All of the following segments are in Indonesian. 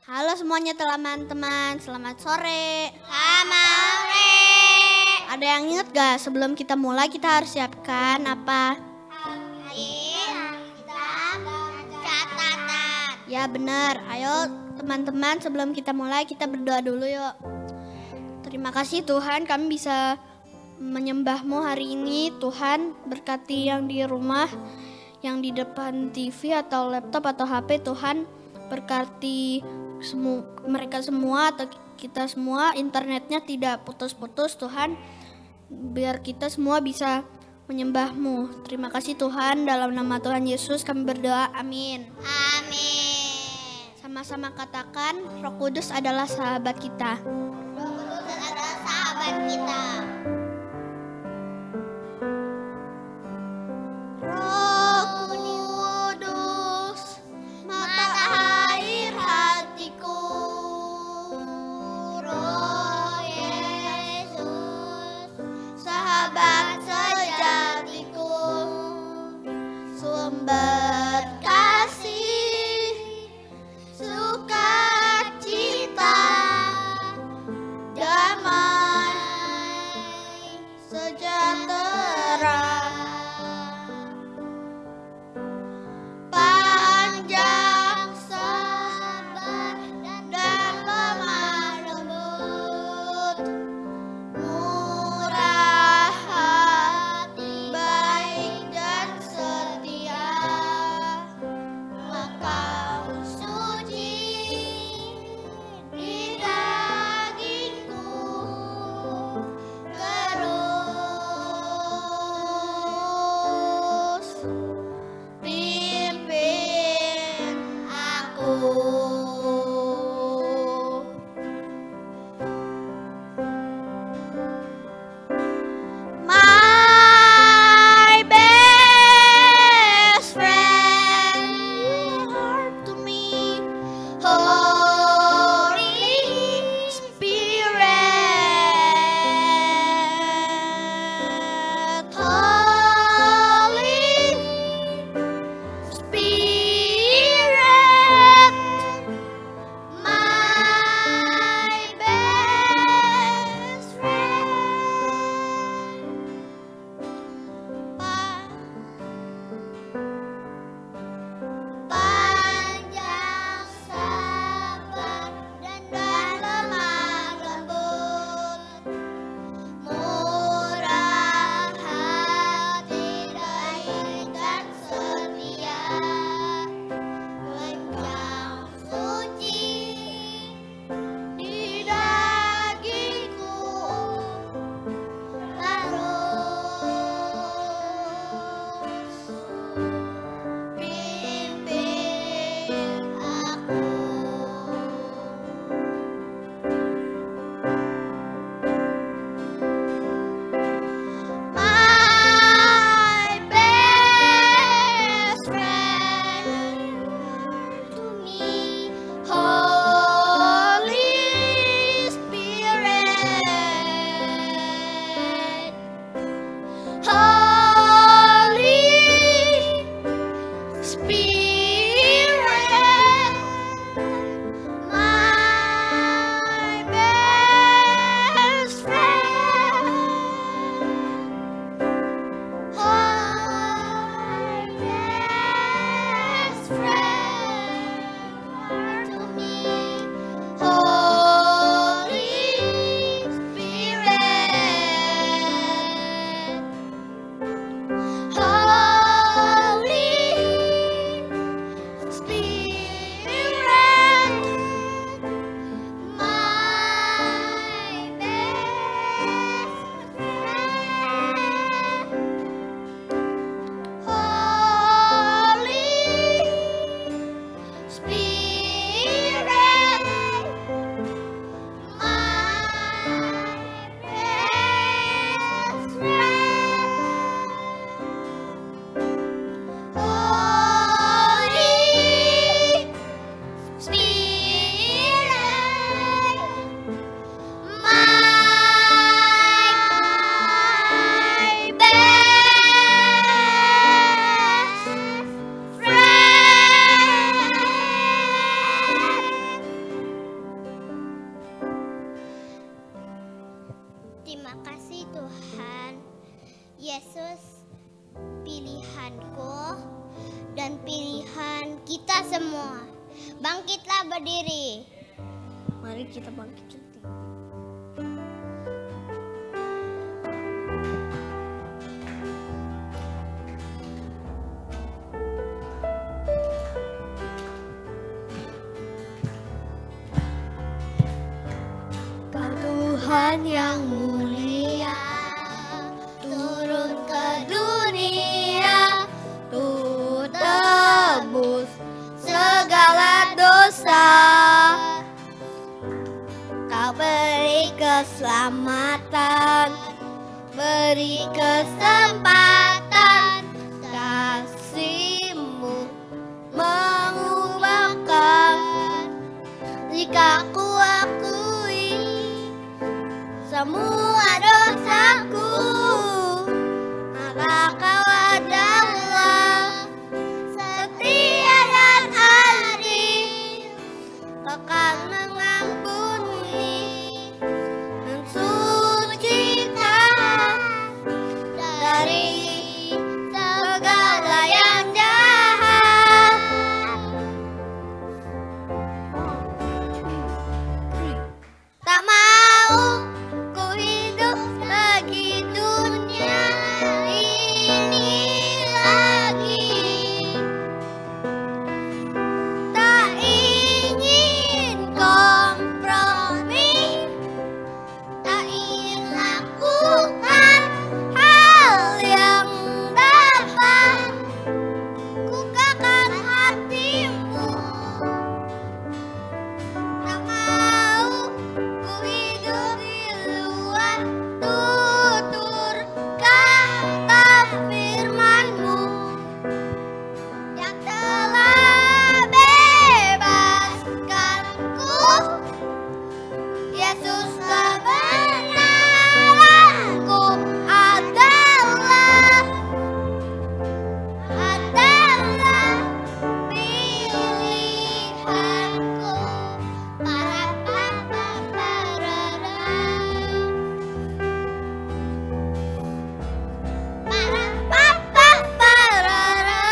Halo semuanya teman-teman, selamat sore. Selamat sore. Ada yang ingat gak sebelum kita mulai kita harus siapkan apa? Catatan. Ya benar, ayo teman-teman sebelum kita mulai kita berdoa dulu yuk. Terima kasih Tuhan kami bisa menyembah-Mu hari ini. Tuhan berkati yang di rumah, yang di depan TV atau laptop atau HP. Tuhan berkati mereka semua atau kita semua, internetnya tidak putus-putus Tuhan, biar kita semua bisa menyembah-Mu. Terima kasih Tuhan, dalam nama Tuhan Yesus kami berdoa, amin. Amin. Sama-sama katakan, Roh Kudus adalah sahabat kita. Roh Kudus adalah sahabat kita. Roh Kudus, mata air hatiku. Roh Yesus, sahabat sejatiku. Sumber kasih, sukacita, damai kita semua. Bangkitlah berdiri. Mari kita bangkit. Kau Tuhan yang mulia, turun ke dunia, untuk tebus segala dosa. Kau beri keselamatan, beri kesempatan, kasih-Mu mengubahkan. Jika ku akui semua dosaku, maka Kau adalah setia dan adil, akan mengampuni dan sucikan dari segala yang jahat. Tak mau ku hidup lagi dunia ini lagi. Tak ingin kompromi, tak ingin lakukan hal yang dapat kukakan hatimu. Tak mau ku hidup di luar tutur kata firman-Mu yang telah bebaskanku. Yesus, kebenaranku adalah pilihanku. Para papa parara, para papa parara,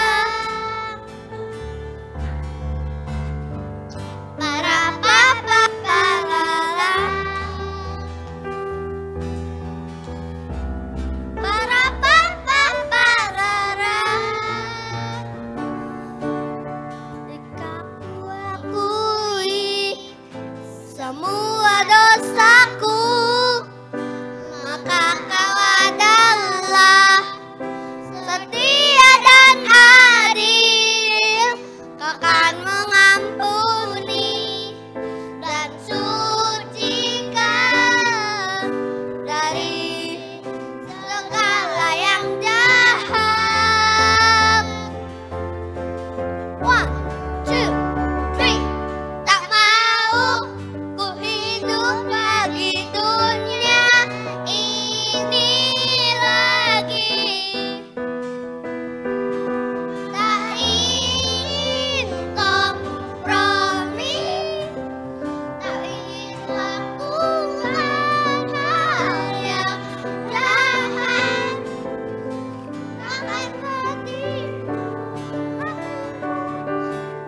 para papa parara, para papa parara. Jika ku akui semua dosaku, maka Kau adalah setia dan adil, Kau akan mengampuni dan sucikan dari segala yang jahat. 1, 2, 3. Tak mau ku hidup lagi dunia ini lagi. Tak ingin kompromi, tak ingin lakukan hal yang jahat. Akan hatimu.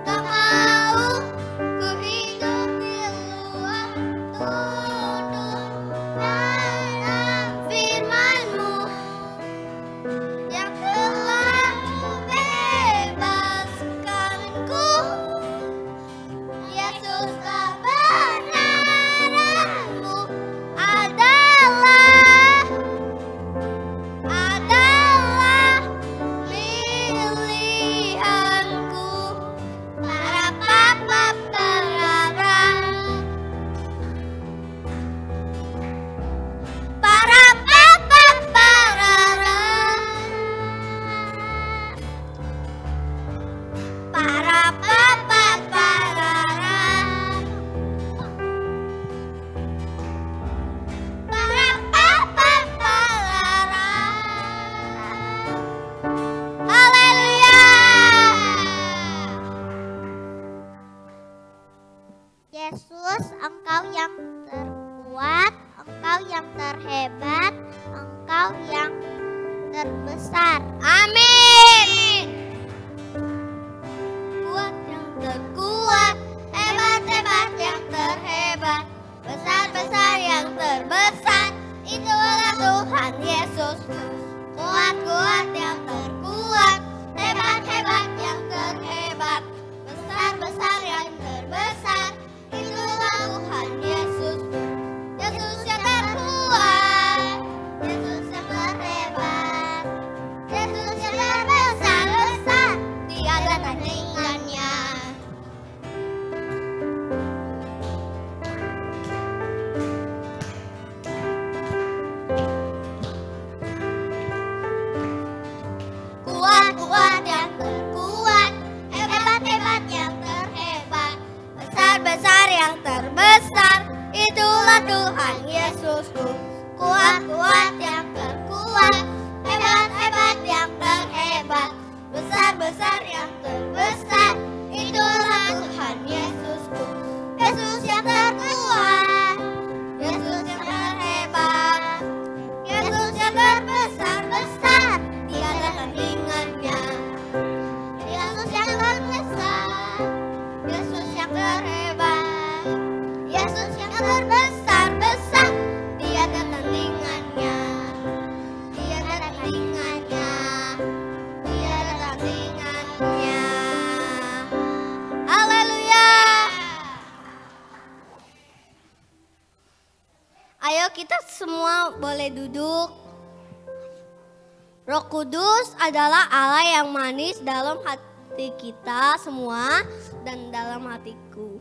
Tak mau ku hidup di luar tutur dalam firman-Mu yang telah membebaskanku. Yesus, kebenaran-Mu adalah pilihanku. Para papa parara, para papa parara, para papa parara, para papa parara. Haleluya. Yesus, Engkau yang terkuat, Engkau yang terhebat, Engkau yang terbesar. Amin. Kuat yang yang terbesar, itulah Tuhan Yesusku. Kuat-kuat yang terkuat, hebat-hebat yang terhebat, besar-besar yang terbesar, itulah Tuhan Yesusku. Yesus yang terkuat, Yesus yang terhebat, Yesus yang terbesar-besar, tiada tandingannya. Yesus yang terbesar, Yesus yang terhebat, Yesus yang terbesar-besar, tiada tandingannya. Tiada tandingannya, tiada tandingannya. Haleluya. Ayo kita semua boleh duduk. Roh Kudus adalah Allah yang manis dalam hati kita semua dan dalam hatiku.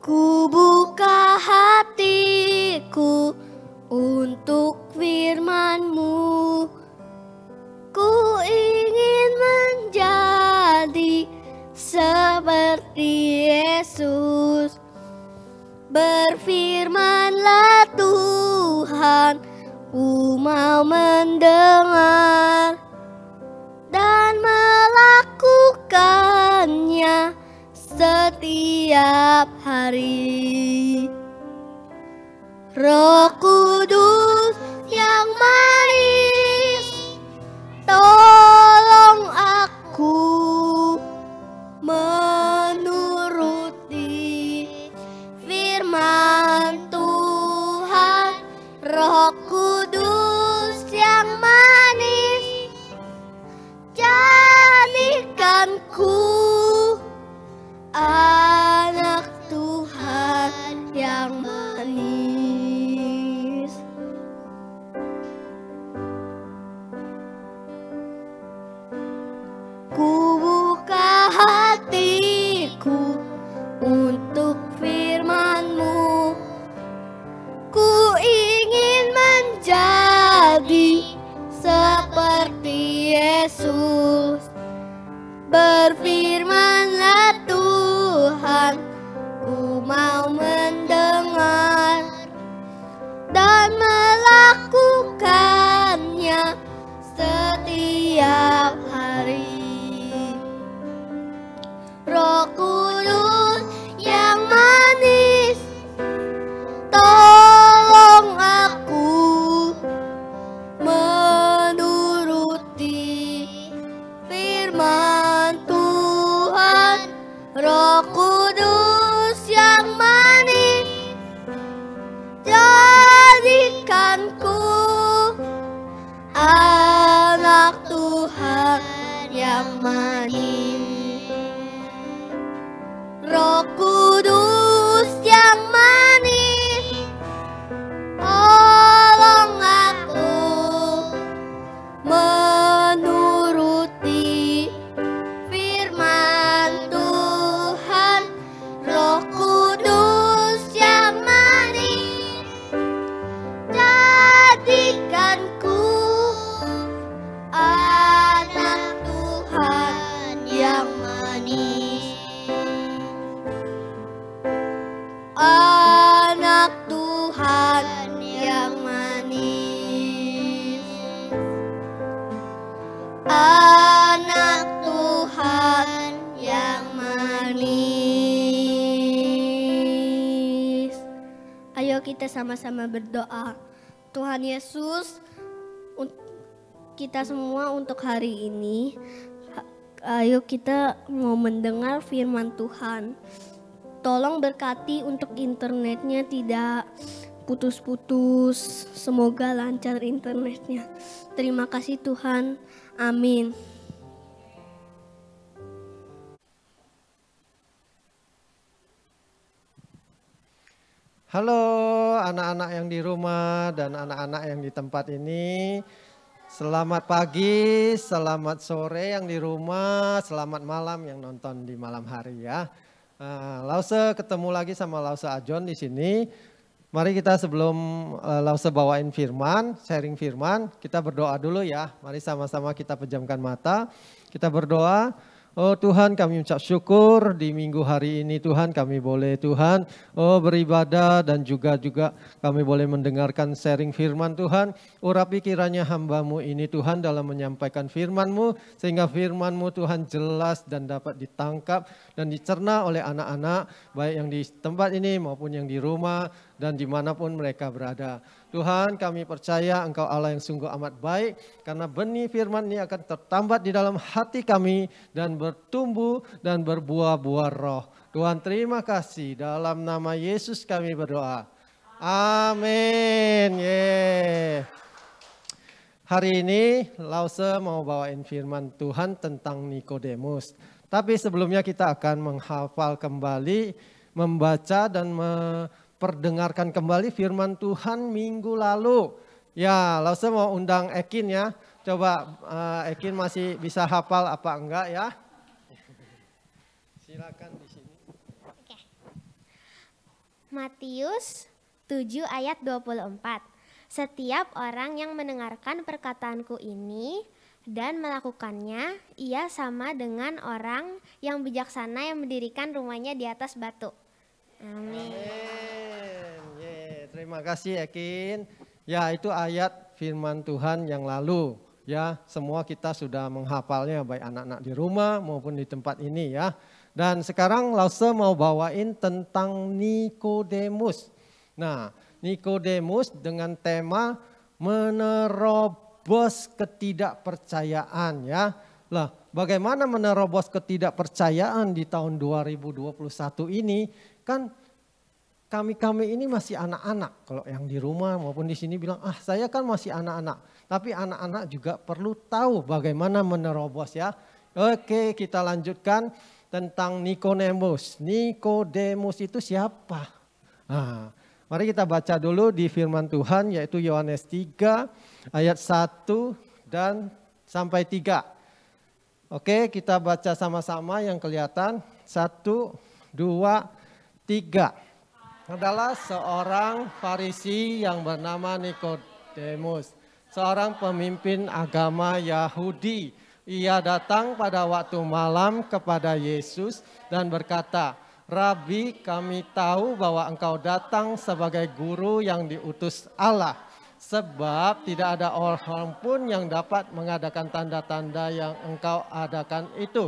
Ku buka hatiku untuk firman-Mu. Ku ingin menjadi seperti Yesus. Berfirmanlah Tuhan, ku mau mendengar dan melakukannya setiap hari. Roh Kudus yang manis, tolong aku menuruti firman Tuhan. Roh Kudus yang manis, jadikanku anak Tuhan yang manis. Ku buka hatiku untuk firman-Mu. Ku ingin menjadi seperti Yesus. Berfirmanlah Tuhan, ku mau mendengar dan melakukannya setiap hari. Roh Kudus yang manis, tolong aku menuruti firman Tuhan. Roh Kudus yang manis, jadikanku anak Tuhan yang manis. Roh Kudus yang manis, tolong aku menuruti firman Tuhan. Roh Kudus yang manis, jadikanku anak Tuhan yang manis. Anak Tuhan yang manis. Anak Tuhan yang manis. Ayo kita sama-sama berdoa. Tuhan Yesus, kita semua untuk hari ini, ayo kita mau mendengar firman Tuhan. Tolong berkati untuk internetnya tidak putus-putus. Semoga lancar internetnya. Terima kasih Tuhan. Amin. Halo anak-anak yang di rumah dan anak-anak yang di tempat ini. Selamat pagi, selamat sore yang di rumah, selamat malam yang nonton di malam hari ya. Lause ketemu lagi sama Lause Ajon di sini. Mari kita sebelum Lause bawain firman, sharing firman, kita berdoa dulu ya. Mari sama-sama kita pejamkan mata, kita berdoa. Oh Tuhan, kami ucap syukur di minggu hari ini Tuhan, kami boleh Tuhan beribadah dan juga kami boleh mendengarkan sharing firman Tuhan. Urapi kiranya hamba-Mu ini Tuhan dalam menyampaikan firman-Mu, sehingga firman-Mu Tuhan jelas dan dapat ditangkap dan dicerna oleh anak-anak, baik yang di tempat ini maupun yang di rumah dan dimanapun mereka berada. Tuhan, kami percaya Engkau Allah yang sungguh amat baik, karena benih firman ini akan tertambat di dalam hati kami dan bertumbuh dan berbuah-buah roh. Tuhan, terima kasih, dalam nama Yesus kami berdoa. Amin. Hari ini Lause mau bawain firman Tuhan tentang Nikodemus. Tapi sebelumnya kita akan menghafal kembali, membaca dan perdengarkan kembali firman Tuhan minggu lalu. Ya, Lause mau undang Ekin ya. Coba Ekin masih bisa hafal apa enggak ya? Silakan di sini. Oke. Matius 7 ayat 24. Setiap orang yang mendengarkan perkataanku ini dan melakukannya, ia sama dengan orang yang bijaksana yang mendirikan rumahnya di atas batu. Amin. Terima kasih Ekin. Ya, itu ayat firman Tuhan yang lalu. Ya, semua kita sudah menghafalnya, baik anak-anak di rumah maupun di tempat ini ya. Dan sekarang Lause mau bawain tentang Nikodemus. Nah, Nikodemus dengan tema menerobos ketidakpercayaan ya. Lah, bagaimana menerobos ketidakpercayaan di tahun 2021 ini? Kan kami ini masih anak-anak. Kalau yang di rumah maupun di sini bilang, saya kan masih anak-anak. Tapi anak-anak juga perlu tahu bagaimana menerobos ya. Oke, kita lanjutkan tentang Nikodemus. Nikodemus itu siapa? Mari kita baca dulu di firman Tuhan, yaitu Yohanes 3 ayat 1 dan sampai 3. Oke, kita baca sama-sama yang kelihatan. 1, 2, 3. Adalah seorang Farisi yang bernama Nikodemus, seorang pemimpin agama Yahudi. Ia datang pada waktu malam kepada Yesus dan berkata, "Rabi, kami tahu bahwa engkau datang sebagai guru yang diutus Allah, sebab tidak ada orang pun yang dapat mengadakan tanda-tanda yang engkau adakan itu,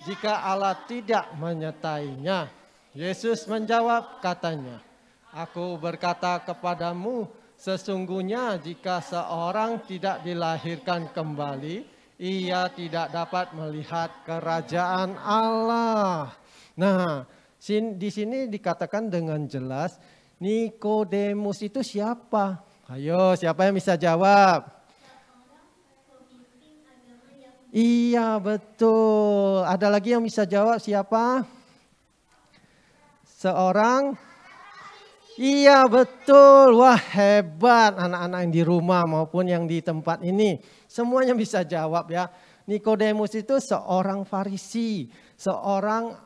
jika Allah tidak menyertainya." Yesus menjawab katanya, "Aku berkata kepadamu, sesungguhnya jika seorang tidak dilahirkan kembali, ia tidak dapat melihat kerajaan Allah." Nah, di sini dikatakan dengan jelas, Nikodemus itu siapa? Ayo, siapa yang bisa jawab? Iya, betul. Ada lagi yang bisa jawab siapa? Seorang? Iya, betul. Wah, hebat anak-anak yang di rumah maupun yang di tempat ini. Semuanya bisa jawab ya. Nikodemus itu seorang Farisi, seorang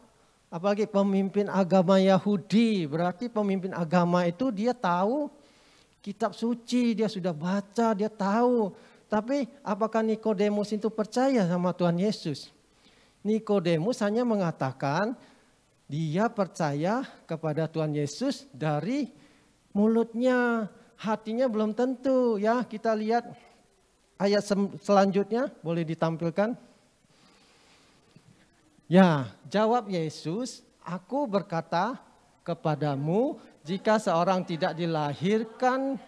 apalagi pemimpin agama Yahudi. Berarti pemimpin agama itu dia tahu kitab suci, dia sudah baca, dia tahu. Tapi apakah Nikodemus itu percaya sama Tuhan Yesus? Nikodemus hanya mengatakan dia percaya kepada Tuhan Yesus dari mulutnya, hatinya belum tentu ya. Kita lihat ayat selanjutnya, boleh ditampilkan. Ya, jawab Yesus, "Aku berkata kepadamu, jika seorang tidak dilahirkan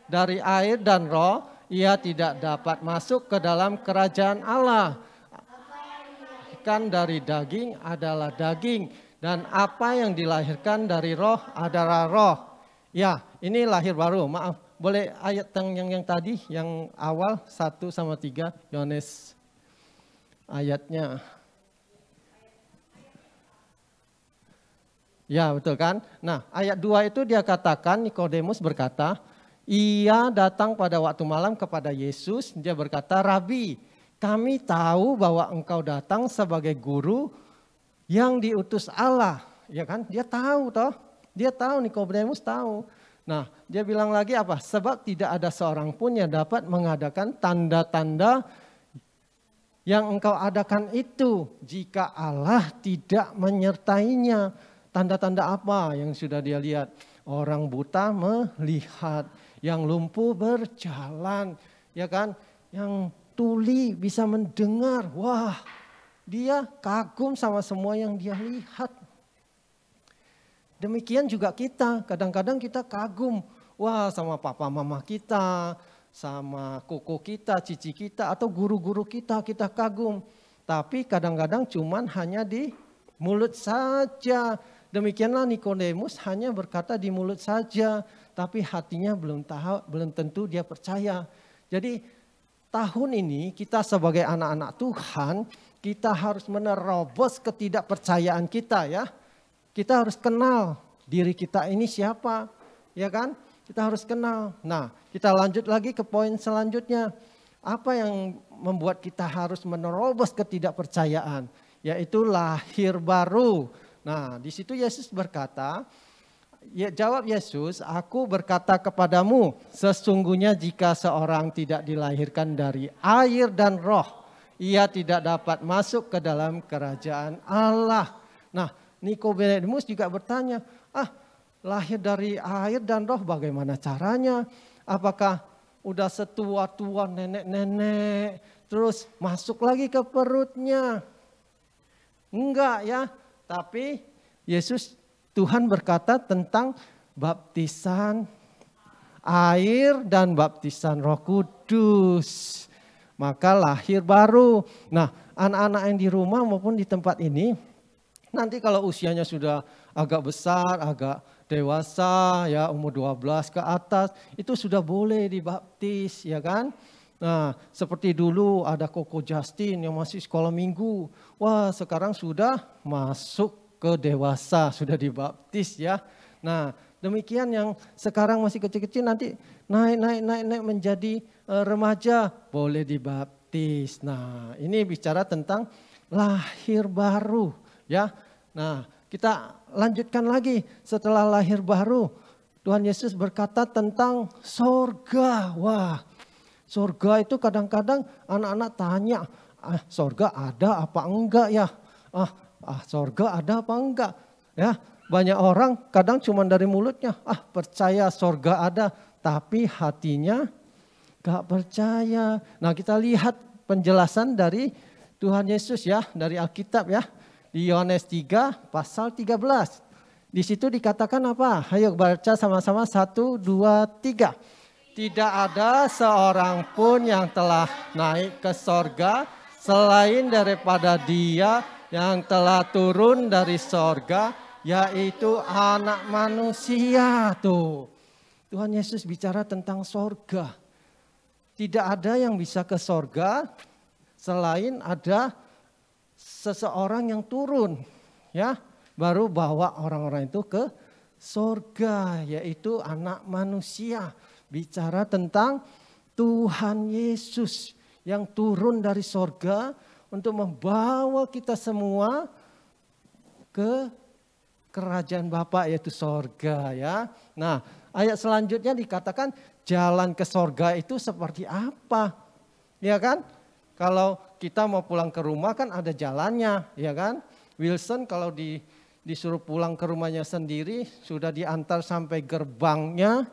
dari air dan roh, ia tidak dapat masuk ke dalam kerajaan Allah. Kan dari daging adalah daging, dan apa yang dilahirkan dari roh adalah roh." Ya, ini lahir baru. Maaf, boleh ayat yang tadi, yang awal 1 sama 3, Yohanes ayatnya. Ya, betul kan? Nah, ayat 2 itu dia katakan, Nikodemus berkata, ia datang pada waktu malam kepada Yesus, dia berkata, "Rabi, kami tahu bahwa engkau datang sebagai guru yang diutus Allah." Ya kan? Dia tahu toh. Dia tahu, Nikodemus tahu. Nah, dia bilang lagi apa? Sebab tidak ada seorang pun yang dapat mengadakan tanda-tanda yang engkau adakan itu jika Allah tidak menyertainya. Tanda-tanda apa yang sudah dia lihat? Orang buta melihat, yang lumpuh berjalan, ya kan? Yang tuli bisa mendengar. Wah, dia kagum sama semua yang dia lihat. Demikian juga kita, kadang-kadang kita kagum, wah sama papa mama kita, sama koko kita, cici kita, atau guru-guru kita kagum. Tapi kadang-kadang cuman hanya di mulut saja. Demikianlah Nikodemus hanya berkata di mulut saja, tapi hatinya belum tentu dia percaya. Jadi tahun ini kita sebagai anak-anak Tuhan, kita harus menerobos ketidakpercayaan kita ya. Kita harus kenal diri kita ini siapa, ya kan? Kita harus kenal. Nah, kita lanjut lagi ke poin selanjutnya. Apa yang membuat kita harus menerobos ketidakpercayaan? Yaitu lahir baru. Nah, di situ Yesus berkata, ya, jawab Yesus, aku berkata kepadamu, sesungguhnya jika seorang tidak dilahirkan dari air dan roh, ia tidak dapat masuk ke dalam kerajaan Allah. Nah, Nikodemus juga bertanya, lahir dari air dan roh bagaimana caranya? Apakah udah setua-tua nenek-nenek terus masuk lagi ke perutnya? Enggak ya, tapi Tuhan berkata tentang baptisan air dan baptisan Roh Kudus. Maka lahir baru. Nah, anak-anak yang di rumah maupun di tempat ini, nanti kalau usianya sudah agak besar, agak dewasa, ya umur 12 ke atas, itu sudah boleh dibaptis, ya kan? Nah, seperti dulu ada Koko Justin yang masih sekolah minggu. Wah, sekarang sudah masuk ke dewasa, sudah dibaptis ya. Nah, demikian yang sekarang masih kecil-kecil nanti naik menjadi remaja, boleh dibaptis. Nah, ini bicara tentang lahir baru ya. Nah, kita lanjutkan lagi setelah lahir baru. Tuhan Yesus berkata tentang sorga. Wah, sorga itu kadang-kadang anak-anak tanya, sorga ada apa enggak ya? Sorga ada apa enggak? Ya, banyak orang kadang cuma dari mulutnya, percaya sorga ada, tapi hatinya gak percaya. Nah, kita lihat penjelasan dari Tuhan Yesus ya, dari Alkitab ya. Di Yohanes 3 pasal 13. Di situ dikatakan apa? Ayo baca sama-sama 1, 2, 3. Tidak ada seorang pun yang telah naik ke sorga selain daripada Dia yang telah turun dari sorga, yaitu anak manusia. Tuh, Tuhan Yesus bicara tentang sorga. Tidak ada yang bisa ke sorga selain ada seseorang yang turun, ya, baru bawa orang-orang itu ke sorga, yaitu anak manusia. Bicara tentang Tuhan Yesus yang turun dari sorga untuk membawa kita semua ke kerajaan Bapa, yaitu sorga ya. Nah, ayat selanjutnya dikatakan jalan ke sorga itu seperti apa, ya kan? Kalau kita mau pulang ke rumah kan ada jalannya, ya kan? Wilson kalau disuruh pulang ke rumahnya sendiri, sudah diantar sampai gerbangnya,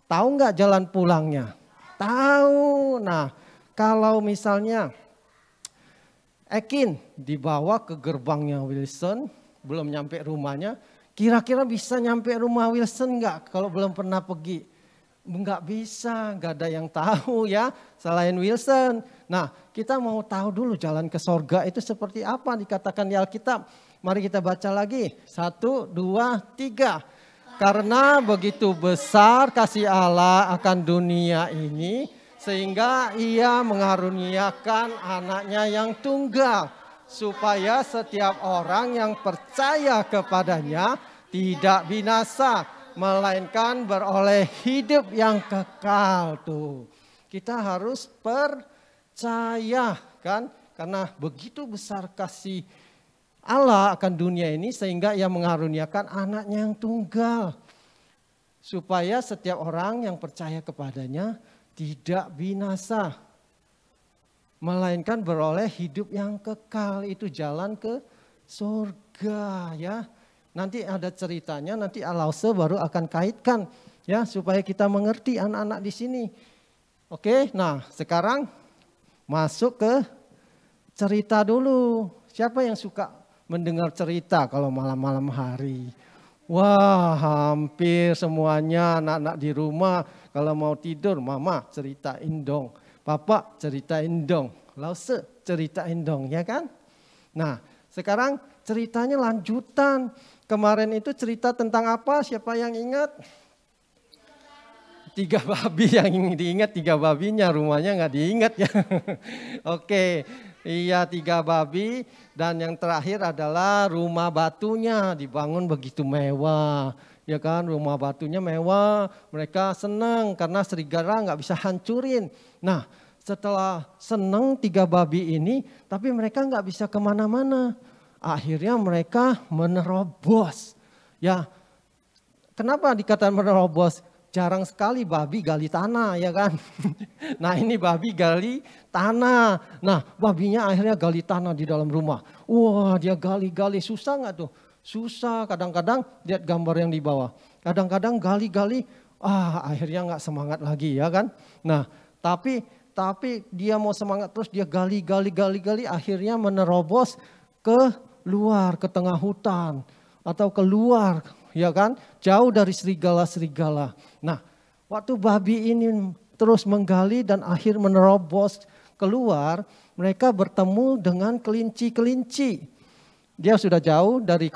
tahu nggak jalan pulangnya? Tahu. Nah, kalau misalnya Ekin dibawa ke gerbangnya Wilson, belum nyampe rumahnya, kira-kira bisa nyampe rumah Wilson nggak kalau belum pernah pergi? Nggak bisa, nggak ada yang tahu ya selain Wilson. Nah, kita mau tahu dulu jalan ke sorga itu seperti apa dikatakan di Alkitab. Mari kita baca lagi. 1, 2, 3. Karena begitu besar kasih Allah akan dunia ini, sehingga Ia mengaruniakan anaknya yang tunggal, supaya setiap orang yang percaya kepadanya tidak binasa, melainkan beroleh hidup yang kekal. Tuh, kita harus percaya kan, karena begitu besar kasih Allah akan dunia ini sehingga ia mengaruniakan anaknya yang tunggal. Supaya setiap orang yang percaya kepadanya tidak binasa. Melainkan beroleh hidup yang kekal, itu jalan ke surga ya. Nanti ada ceritanya, nanti Alause baru akan kaitkan ya supaya kita mengerti anak-anak di sini. Oke, nah sekarang masuk ke cerita dulu. Siapa yang suka mendengar cerita kalau malam-malam hari? Wah, hampir semuanya anak-anak di rumah kalau mau tidur, mama ceritain dong. Papa ceritain dong, Lause ceritain dong, ya kan? Nah, sekarang ceritanya lanjutan. Kemarin itu cerita tentang apa? Siapa yang ingat? 3 babi yang diingat, 3 babinya, rumahnya nggak diingat ya. Oke, iya 3 babi dan yang terakhir adalah rumah batunya dibangun begitu mewah. Ya kan, rumah batunya mewah, mereka senang karena serigala nggak bisa hancurin. Nah, setelah senang 3 babi ini, tapi mereka nggak bisa kemana-mana. Akhirnya mereka menerobos. Ya, kenapa dikatakan menerobos? Jarang sekali babi gali tanah, ya kan. Nah ini babi gali tanah. Nah babinya akhirnya gali tanah di dalam rumah. Wah dia gali-gali, susah nggak tuh? Susah, kadang-kadang lihat gambar yang di bawah. Kadang-kadang gali-gali, akhirnya nggak semangat lagi ya kan. Nah tapi dia mau semangat terus, dia gali, akhirnya menerobos ke luar, ke tengah hutan. Atau keluar, ya kan, jauh dari serigala-serigala. Nah, waktu babi ini terus menggali dan akhir menerobos keluar, mereka bertemu dengan kelinci-kelinci. Dia sudah jauh dari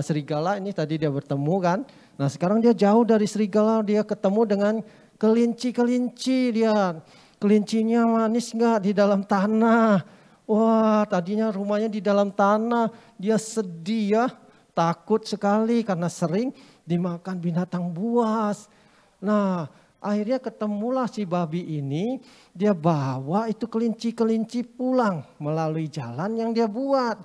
serigala, ini tadi dia bertemu kan. Nah, sekarang dia jauh dari serigala, dia ketemu dengan kelinci-kelinci. Dia kelincinya manis nggak di dalam tanah? Wah, tadinya rumahnya di dalam tanah, dia sedih ya. Takut sekali karena sering dimakan binatang buas. Nah akhirnya ketemulah si babi ini. Dia bawa itu kelinci-kelinci pulang melalui jalan yang dia buat.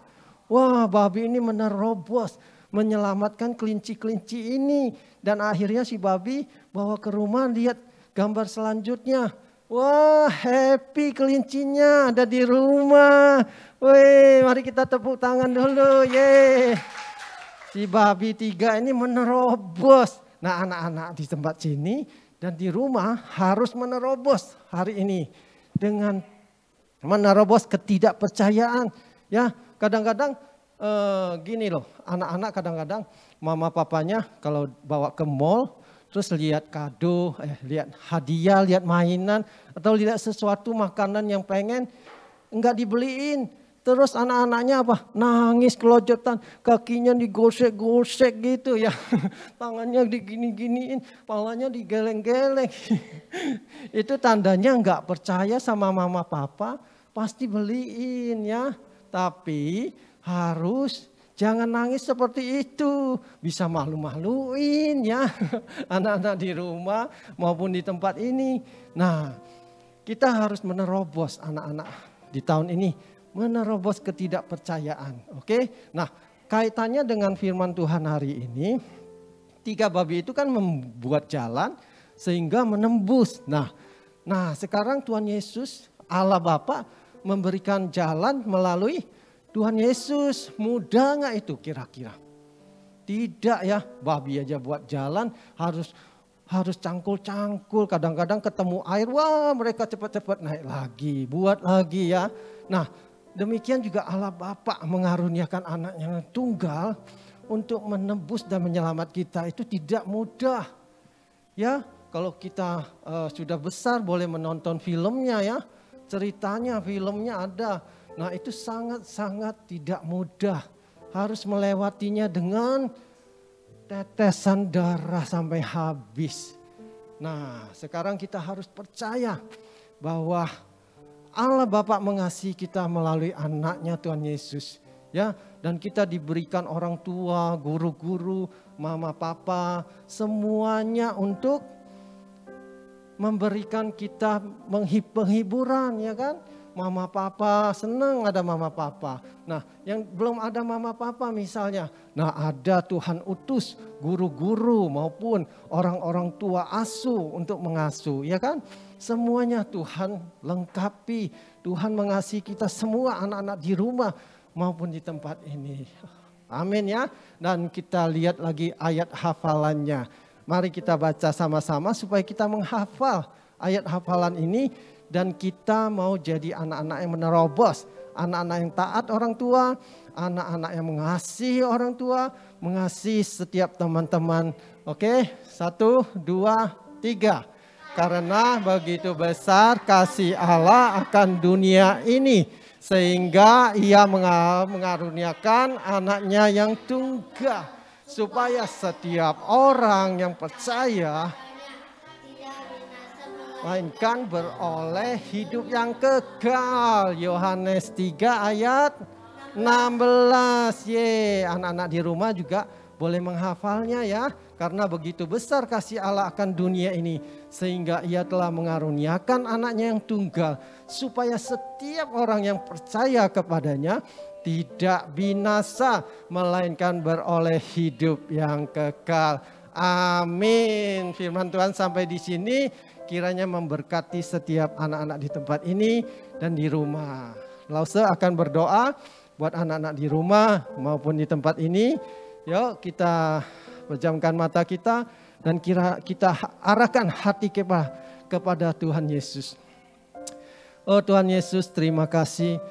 Wah babi ini menerobos, menyelamatkan kelinci-kelinci ini. Dan akhirnya si babi bawa ke rumah, lihat gambar selanjutnya. Wah happy kelincinya ada di rumah. Wih mari kita tepuk tangan dulu. Yeay. Si babi 3 ini menerobos. Nah anak-anak di tempat sini dan di rumah harus menerobos hari ini. Dengan menerobos ketidakpercayaan. Ya kadang-kadang gini loh, anak-anak kadang-kadang mama papanya kalau bawa ke mall. Terus lihat kado, lihat hadiah, lihat mainan. Atau lihat sesuatu makanan yang pengen enggak dibeliin. Terus anak-anaknya apa? Nangis kelojotan, kakinya digosek-gosek gitu ya. Tangannya digini-giniin, palanya digeleng-geleng. Itu tandanya nggak percaya sama mama papa, pasti beliin ya. Tapi harus jangan nangis seperti itu. Bisa malu-maluin ya. Anak-anak di rumah maupun di tempat ini. Nah kita harus menerobos anak-anak di tahun ini. Menerobos ketidakpercayaan. Oke. Nah, kaitannya dengan firman Tuhan hari ini, 3 babi itu kan membuat jalan sehingga menembus. Nah, sekarang Tuhan Yesus, Allah Bapa memberikan jalan melalui Tuhan Yesus. Mudah nggak itu kira-kira? Tidak ya, babi aja buat jalan harus cangkul-cangkul. Kadang-kadang ketemu air, wah mereka cepat-cepat naik lagi, buat lagi ya. Nah, demikian juga Allah Bapa mengaruniakan anaknya tunggal untuk menebus dan menyelamat kita. Itu tidak mudah. Ya, kalau kita sudah besar boleh menonton filmnya ya. Ceritanya, filmnya ada. Nah itu sangat-sangat tidak mudah. Harus melewatinya dengan tetesan darah sampai habis. Nah sekarang kita harus percaya bahwa Allah Bapa mengasihi kita melalui anaknya Tuhan Yesus. Ya, dan kita diberikan orang tua, guru-guru, mama papa, semuanya untuk memberikan kita penghiburan ya kan. mama papa, senang ada mama papa. Nah, yang belum ada mama papa misalnya, nah ada Tuhan utus guru-guru maupun orang-orang tua asuh untuk mengasuh, ya kan? Semuanya Tuhan lengkapi, Tuhan mengasihi kita semua anak-anak di rumah maupun di tempat ini. Amin ya. Dan kita lihat lagi ayat hafalannya. Mari kita baca sama-sama supaya kita menghafal ayat hafalan ini. Dan kita mau jadi anak-anak yang menerobos. Anak-anak yang taat orang tua. Anak-anak yang mengasihi orang tua. Mengasihi setiap teman-teman. Oke, 1, 2, 3. Karena begitu besar kasih Allah akan dunia ini. Sehingga ia mengaruniakan anaknya yang tunggal. Supaya setiap orang yang percaya melainkan beroleh hidup yang kekal. Yohanes 3 ayat 16. Anak-anak di rumah juga boleh menghafalnya ya. Karena begitu besar kasih Allah akan dunia ini. Sehingga ia telah mengaruniakan anaknya yang tunggal. Supaya setiap orang yang percaya kepadanya tidak binasa, melainkan beroleh hidup yang kekal. Amin. Firman Tuhan sampai di sini kiranya memberkati setiap anak-anak di tempat ini dan di rumah. Lause akan berdoa buat anak-anak di rumah maupun di tempat ini. Yuk kita pejamkan mata kita dan kita arahkan hati kepada Tuhan Yesus. Oh Tuhan Yesus, terima kasih.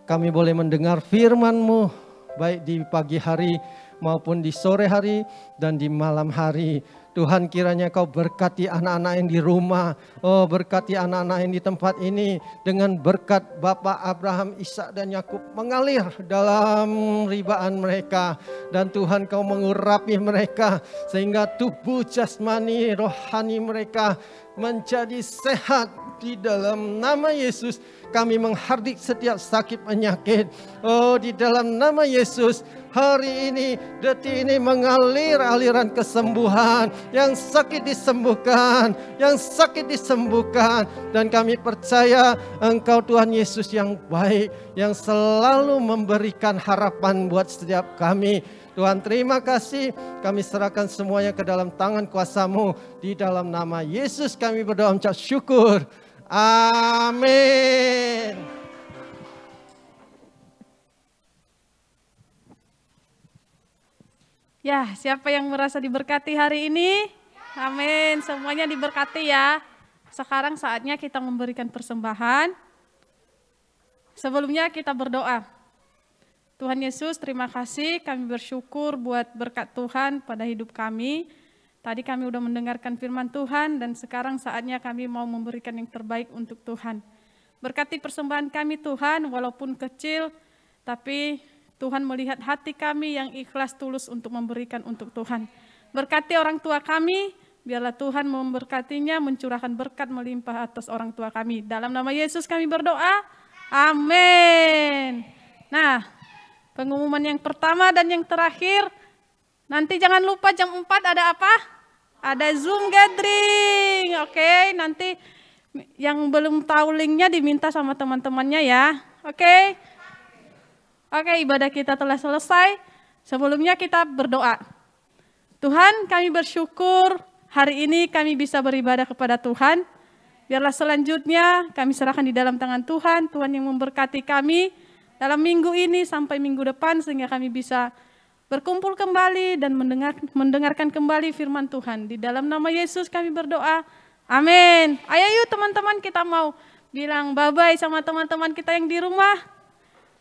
Kami boleh mendengar firman-Mu baik di pagi hari maupun di sore hari dan di malam hari. Tuhan kiranya Kau berkati anak-anak yang di rumah. Oh berkati anak-anak yang di tempat ini. Dengan berkat Bapak Abraham, Ishak dan Yakub mengalir dalam ribaan mereka. Dan Tuhan Kau mengurapi mereka. Sehingga tubuh jasmani rohani mereka menjadi sehat. Di dalam nama Yesus kami menghardik setiap sakit penyakit. Oh di dalam nama Yesus hari ini, detik ini mengalir aliran kesembuhan. Yang sakit disembuhkan, yang sakit disembuhkan. Dan kami percaya Engkau Tuhan Yesus yang baik, yang selalu memberikan harapan buat setiap kami. Tuhan terima kasih, kami serahkan semuanya ke dalam tangan kuasa-Mu. Di dalam nama Yesus kami berdoa mengucap syukur. Amin. Ya, siapa yang merasa diberkati hari ini? Amin, semuanya diberkati ya. Sekarang saatnya kita memberikan persembahan. Sebelumnya kita berdoa. Tuhan Yesus, terima kasih, kami bersyukur buat berkat Tuhan pada hidup kami. Tadi kami udah mendengarkan firman Tuhan dan sekarang saatnya kami mau memberikan yang terbaik untuk Tuhan. Berkati persembahan kami Tuhan, walaupun kecil, tapi Tuhan melihat hati kami yang ikhlas tulus untuk memberikan untuk Tuhan. Berkati orang tua kami, biarlah Tuhan memberkatinya, mencurahkan berkat melimpah atas orang tua kami. Dalam nama Yesus kami berdoa, amin. Nah, pengumuman yang pertama dan yang terakhir, nanti jangan lupa jam 4 ada apa? Ada Zoom gathering. Oke, nanti yang belum tahu linknya diminta sama teman-temannya ya. Oke, ibadah kita telah selesai. Sebelumnya kita berdoa. Tuhan, kami bersyukur hari ini kami bisa beribadah kepada Tuhan. Biarlah selanjutnya kami serahkan di dalam tangan Tuhan. Tuhan yang memberkati kami dalam minggu ini sampai minggu depan sehingga kami bisa berkumpul kembali dan mendengarkan kembali firman Tuhan. Di dalam nama Yesus kami berdoa. Amin. Ayo yuk teman-teman, kita mau bilang bye-bye sama teman-teman kita yang di rumah.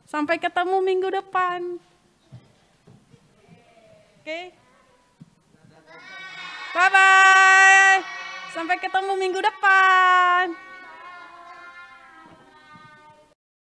Sampai ketemu minggu depan. Oke. Bye-bye. Sampai ketemu minggu depan.